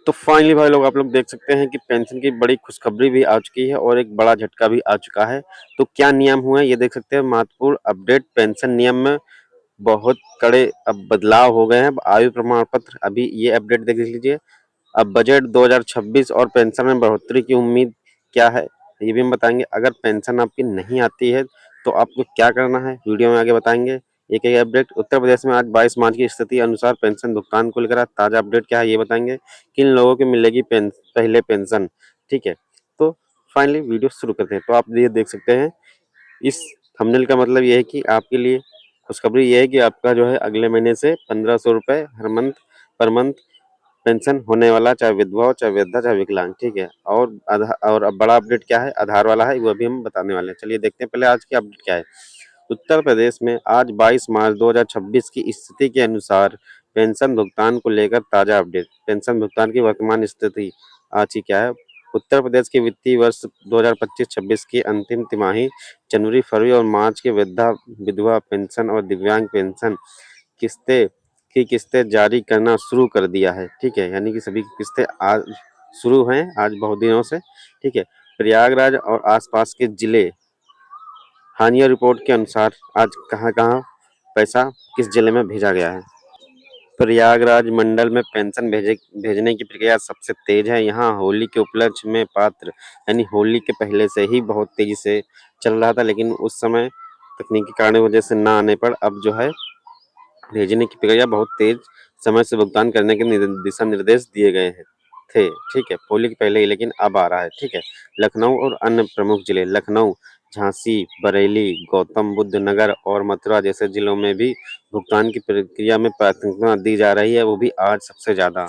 तो फाइनली भाई लोग आप लोग देख सकते हैं कि पेंशन की बड़ी खुशखबरी भी आ चुकी है और एक बड़ा झटका भी आ चुका है। तो क्या नियम हुए ये देख सकते हैं। महत्वपूर्ण अपडेट, पेंशन नियम में बहुत कड़े अब बदलाव हो गए हैं। अब आयु प्रमाण पत्र, अभी ये अपडेट देख लीजिए। अब बजट 2026 और पेंशन में बढ़ोतरी की उम्मीद क्या है ये भी हम बताएंगे। अगर पेंशन आपकी नहीं आती है तो आपको क्या करना है, वीडियो में आगे बताएंगे। एक एक अपडेट। उत्तर प्रदेश में आज 22 मार्च की स्थिति अनुसार पेंशन भुगतान को लेकर आज ताजा अपडेट क्या है ये बताएंगे। किन लोगों को मिलेगी पहले पेंशन, ठीक है। तो फाइनली वीडियो शुरू करते हैं। तो आप ये देख सकते हैं, इस थंबनेल का मतलब ये है कि आपके लिए खुशखबरी ये है कि आपका जो है अगले महीने से 1500 रुपये हर मंथ पर मंथ पेंशन होने वाला, चाहे विधवा हो, चाहे वृद्धा, चाहे विकलांग, ठीक है। और अब बड़ा अपडेट क्या है, आधार वाला है, वो भी हम बताने वाले हैं। चलिए देखते हैं पहले आज की अपडेट क्या है। उत्तर प्रदेश में आज 22 मार्च 2026 की स्थिति के अनुसार पेंशन भुगतान को लेकर ताजा अपडेट। पेंशन भुगतान की वर्तमान स्थिति आज की क्या है। उत्तर प्रदेश के वित्तीय वर्ष 2025-26 की अंतिम तिमाही जनवरी, फरवरी और मार्च के वृद्धा, विधवा पेंशन और दिव्यांग पेंशन किस्तें किस्तें जारी करना शुरू कर दिया है, ठीक है। यानी कि सभी की किस्तें आज शुरू हैं, आज बहुत दिनों से, ठीक है। प्रयागराज और आसपास के जिले, हानिया रिपोर्ट के अनुसार आज कहाँ-कहाँ पैसा किस जिले में भेजा गया है। प्रयागराज मंडल में पेंशन भेजने की प्रक्रिया सबसे तेज है। यहाँ होली के उपलक्ष्य में पात्र, यानी होली के पहले से ही बहुत तेजी से चल रहा था, लेकिन उस समय तकनीकी कारणों की वजह से ना आने पर अब जो है भेजने की प्रक्रिया बहुत तेज, समय से भुगतान करने के दिशा निर्देश दिए गए हैं थे, ठीक है। होली के पहले ही, लेकिन अब आ रहा है, ठीक है। लखनऊ और अन्य प्रमुख जिले, लखनऊ, झांसी, बरेली, गौतम बुद्ध नगर और मथुरा जैसे जिलों में भी भुगतान की प्रक्रिया में प्राथमिकता दी जा रही है, वो भी आज सबसे ज्यादा।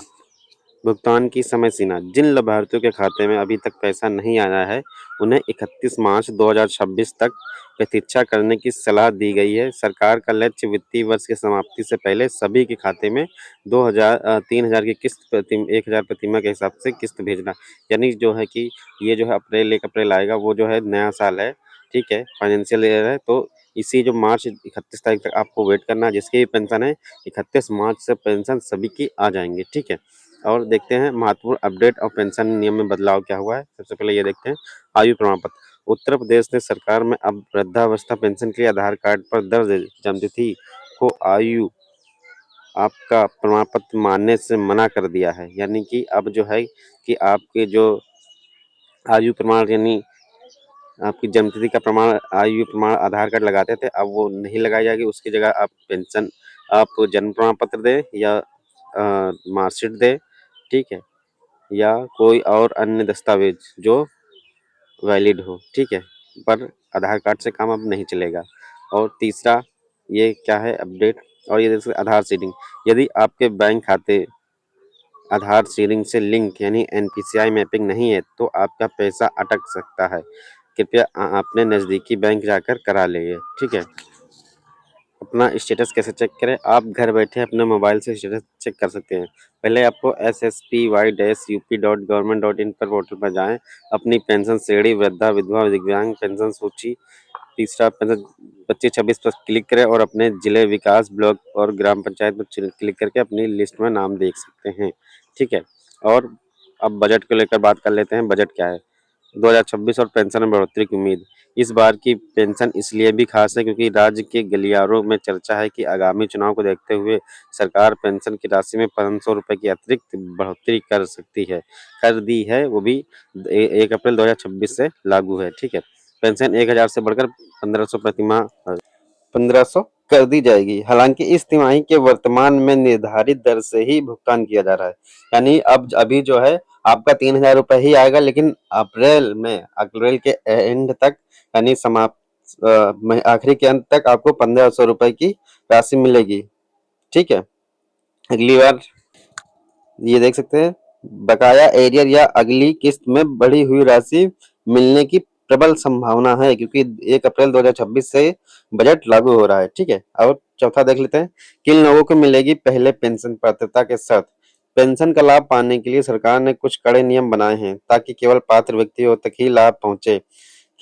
भुगतान की समय सीमा, जिन लाभार्थियों के खाते में अभी तक पैसा नहीं आया है उन्हें 31 मार्च 2026 तक प्रतीक्षा करने की सलाह दी गई है। सरकार का लक्ष्य वित्तीय वर्ष की समाप्ति से पहले सभी के खाते में 3000 की किस्त प्रति 1000 प्रतिमाह के हिसाब से किस्त भेजना। यानी जो है कि ये जो है अप्रैल 1 अप्रैल आएगा, वो जो है नया साल है, ठीक है, फाइनेंशियल ईयर है। तो इसी जो मार्च 31 तारीख तक आपको वेट करना है। जिसकी भी पेंशन है 31 मार्च से पेंशन सभी की आ जाएंगी, ठीक है। और देखते हैं महत्वपूर्ण अपडेट और पेंशन नियम में बदलाव क्या हुआ है। सबसे पहले ये देखते हैं आयु प्रमाण पत्र। उत्तर प्रदेश ने सरकार में अब वृद्धावस्था पेंशन के लिए आधार कार्ड पर दर्ज जन्मतिथि को आयु आपका प्रमाण पत्र मानने से मना कर दिया है। यानी कि अब जो है कि आपके जो आयु प्रमाण, यानी आपकी जन्मतिथि का प्रमाण, आयु प्रमाण आधार कार्ड लगाते थे, अब वो नहीं लगाई जाएगी। उसकी जगह आप पेंशन, आप जन्म प्रमाण पत्र दें या मार्कशीट दें, ठीक है, या कोई और अन्य दस्तावेज जो वैलिड हो, ठीक है। पर आधार कार्ड से काम अब नहीं चलेगा। और तीसरा ये क्या है अपडेट, और ये जैसे आधार सीडिंग, यदि आपके बैंक खाते आधार सीडिंग से लिंक यानी एनपीसीआई मैपिंग नहीं है तो आपका पैसा अटक सकता है। कृपया अपने नज़दीकी बैंक जाकर करा लीजिए, ठीक है। अपना स्टेटस कैसे चेक करें, आप घर बैठे अपने मोबाइल से स्टेटस चेक कर सकते हैं। पहले आपको SSPY-UP.Government.in पर पोर्टल पर जाएं, अपनी पेंशन श्रेणी, वृद्धा, विधवा, दिव्यांग पेंशन सूची, तीसरा पेंशन 25-26 पर क्लिक करें और अपने जिले, विकास ब्लॉक और ग्राम पंचायत पर क्लिक करके अपनी लिस्ट में नाम देख सकते हैं, ठीक है। और अब बजट को लेकर बात कर लेते हैं। बजट क्या है 2026 और पेंशन में बढ़ोतरी की उम्मीद। इस बार की पेंशन इसलिए भी खास है क्योंकि राज्य के गलियारों में चर्चा है कि आगामी चुनाव को देखते हुए सरकार पेंशन की राशि में 500 रुपए की अतिरिक्त बढ़ोतरी कर सकती है, कर दी है। वो भी 1 अप्रैल 2026 से लागू है, ठीक है। पेंशन 1000 से बढ़कर 1500 प्रति माह 1500 कर दी जाएगी। हालांकि इस तिमाही के वर्तमान में निर्धारित दर से ही भुगतान किया जा रहा है। यानी अब अभी जो है आपका 3000 रुपये ही आएगा, लेकिन अप्रैल के एंड तक, यानी आखिरी के अंत तक आपको 1500 रुपये की राशि मिलेगी, ठीक है। अगली बार ये देख सकते हैं, बकाया एरियर या अगली किस्त में बढ़ी हुई राशि मिलने की प्रबल संभावना है क्योंकि 1 अप्रैल 2026 से बजट लागू हो रहा है, ठीक है। और चौथा देख लेते हैं, किन लोगों को मिलेगी पहले पेंशन पात्रता के साथ। पेंशन का लाभ पाने के लिए सरकार ने कुछ कड़े नियम बनाए हैं ताकि केवल पात्र व्यक्तियों तक ही लाभ पहुंचे।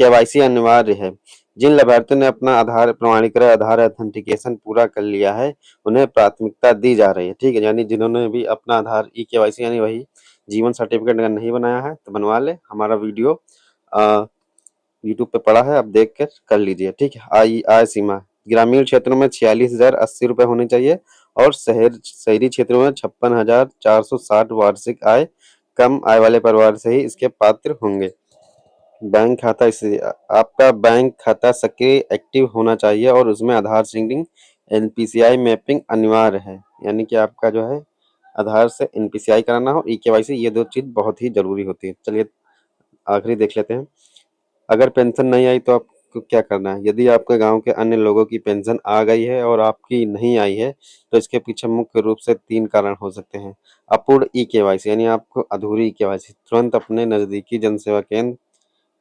केवाईसी अनिवार्य है। जिन लाभार्थियों ने अपना आधार प्रमाणीकरण, आधार ऑथेंटिकेशन पूरा कर लिया है, उन्हें प्राथमिकता दी जा रही है। ठीक है, यानी जिन्होंने भी अपना आधार ई-केवाईसी यानी वही जीवन सर्टिफिकेट अगर नहीं बनाया है तो बनवा ले। हमारा वीडियो यूट्यूब पे पड़ा है, आप देख कर लीजिए। ठीक है, आय सीमा ग्रामीण क्षेत्रों में 46,080 रुपए होनी चाहिए और शहरी क्षेत्रों में 56,460 वार्षिक आय। कम आय वाले परिवार से ही इसके पात्र होंगे। बैंक खाता स्थिति आपका बैंक खाता सक्रिय एक्टिव होना चाहिए और उसमें आधार सिंकिंग एनपीसीआई मैपिंग अनिवार्य है, यानी कि आपका जो है आधार से एनपीसीआई कराना हो, ई-केवाईसी, ये दो चीज बहुत ही जरूरी होती है। चलिए आखिरी देख लेते हैं। अगर पेंशन नहीं आई तो आपको क्या करना है? यदि आपके गांव के अन्य लोगों की पेंशन आ गई है और आपकी नहीं आई है तो इसके पीछे मुख्य रूप से 3 कारण हो सकते हैं। अपूर्ण ई-केवाईसी यानी आपको अधूरी ई-केवाईसी। तुरंत अपने नजदीकी जनसेवा केंद्र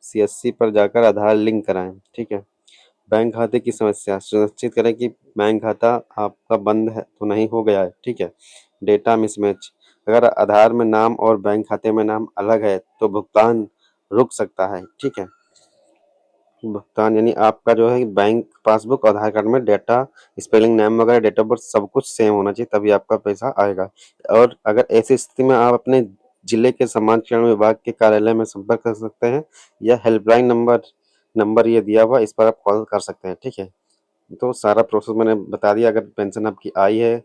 सीएससी पर जाकर आधार लिंक कराएं। ठीक है। बैंक खाते की समस्या सुनिश्चित करें कि बैंक खाता आपका बंद है तो नहीं हो गया है। ठीक है। डेटा मिसमैच अगर आधार में नाम और बैंक खाते में नाम अलग है तो भुगतान रुक सकता है। ठीक है। भुगतान यानी आपका जो है बैंक पासबुक और आधार कार्ड में डेटा स्पेलिंग नेम वगैरह डेट ऑफ बर्थ सब कुछ सेम होना चाहिए, तभी आपका पैसा आएगा। और अगर ऐसी स्थिति में आप अपने जिले के समाज कल्याण विभाग के कार्यालय में संपर्क कर सकते हैं या हेल्पलाइन नंबर ये दिया हुआ, इस पर आप कॉल कर सकते हैं। ठीक है। तो सारा प्रोसेस मैंने बता दिया। अगर पेंशन आपकी आई है,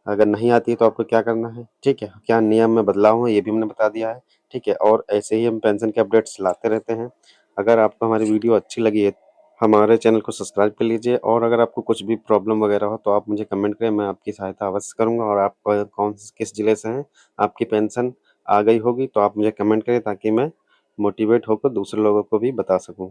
अगर नहीं आती है तो आपको क्या करना है। ठीक है। क्या नियम में बदलाव है ये भी मैंने बता दिया है। ठीक है। और ऐसे ही हम पेंशन के अपडेट्स लाते रहते हैं। अगर आपको हमारी वीडियो अच्छी लगी है हमारे चैनल को सब्सक्राइब कर लीजिए, और अगर आपको कुछ भी प्रॉब्लम वगैरह हो तो आप मुझे कमेंट करें, मैं आपकी सहायता अवश्य करूंगा। और आप किस जिले से हैं, आपकी पेंशन आ गई होगी तो आप मुझे कमेंट करें ताकि मैं मोटिवेट होकर दूसरे लोगों को भी बता सकूं।